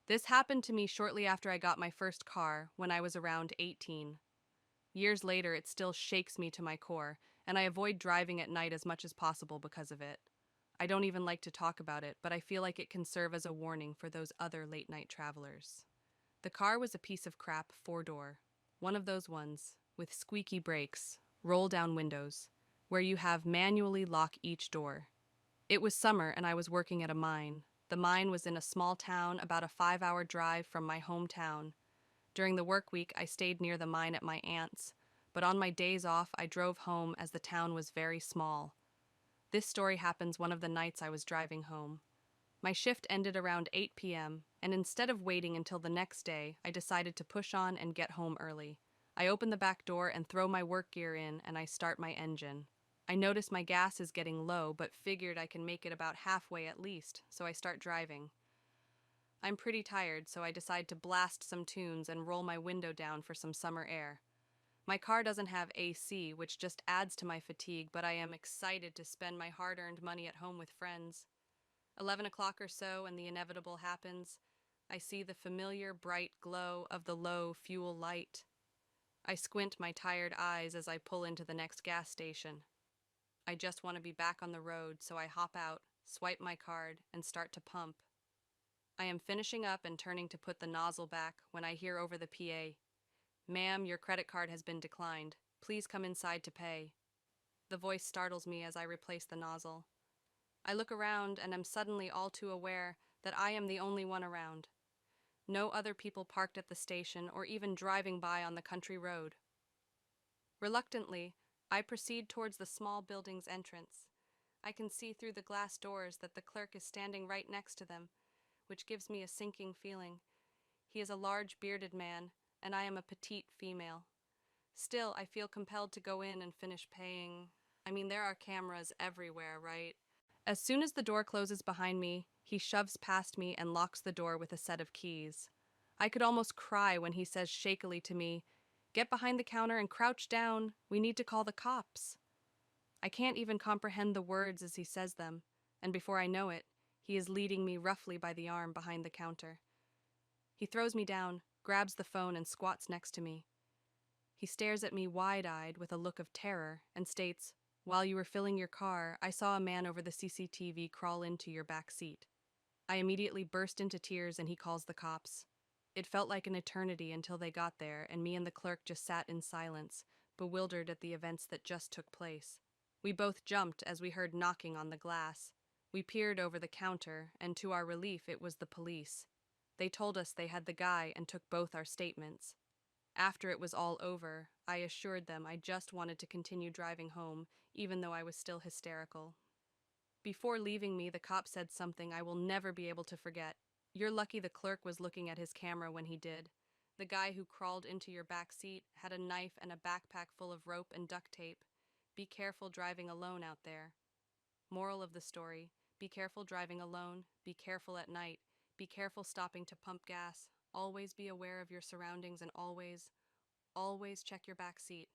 This happened to me shortly after I got my first car when I was around 18. Years later, it still shakes me to my core, and I avoid driving at night as much as possible because of it. I don't even like to talk about it, but I feel like it can serve as a warning for those other late night travelers. The car was a piece of crap four-door, one of those ones with squeaky brakes, roll down windows, where you have manually lock each door. It was summer and I was working at a mine. The mine was in a small town about a 5-hour drive from my hometown. During the work week, I stayed near the mine at my aunt's, but on my days off, I drove home as the town was very small. This story happens one of the nights I was driving home. My shift ended around 8 p.m., and instead of waiting until the next day, I decided to push on and get home early. I open the back door and throw my work gear in, and I start my engine. I notice my gas is getting low, but figured I can make it about halfway at least, so I start driving. I'm pretty tired, so I decide to blast some tunes and roll my window down for some summer air. My car doesn't have AC, which just adds to my fatigue, but I am excited to spend my hard-earned money at home with friends. 11 o'clock or so, and the inevitable happens. I see the familiar bright glow of the low fuel light. I squint my tired eyes as I pull into the next gas station. I just want to be back on the road, so I hop out, swipe my card, and start to pump. I am finishing up and turning to put the nozzle back when I hear over the PA, "Ma'am, your credit card has been declined. Please come inside to pay." The voice startles me as I replace the nozzle. I look around and am suddenly all too aware that I am the only one around. No other people parked at the station or even driving by on the country road. Reluctantly, I proceed towards the small building's entrance. I can see through the glass doors that the clerk is standing right next to them, which gives me a sinking feeling. He is a large bearded man, and I am a petite female. Still, I feel compelled to go in and finish paying. I mean, there are cameras everywhere, right? As soon as the door closes behind me, he shoves past me and locks the door with a set of keys. I could almost cry when he says shakily to me, "Get behind the counter and crouch down. We need to call the cops." I can't even comprehend the words as he says them, and before I know it, he is leading me roughly by the arm behind the counter. He throws me down, grabs the phone, and squats next to me. He stares at me wide-eyed with a look of terror and states, "While you were filling your car, I saw a man over the CCTV crawl into your back seat." I immediately burst into tears and he calls the cops. It felt like an eternity until they got there, and me and the clerk just sat in silence, bewildered at the events that just took place. We both jumped as we heard knocking on the glass. We peered over the counter, and to our relief, it was the police. They told us they had the guy and took both our statements. After it was all over, I assured them I just wanted to continue driving home, even though I was still hysterical. Before leaving me, the cop said something I will never be able to forget. "You're lucky the clerk was looking at his camera when he did. The guy who crawled into your back seat had a knife and a backpack full of rope and duct tape. Be careful driving alone out there." Moral of the story: be careful driving alone, be careful at night, be careful stopping to pump gas, always be aware of your surroundings, and always check your back seat.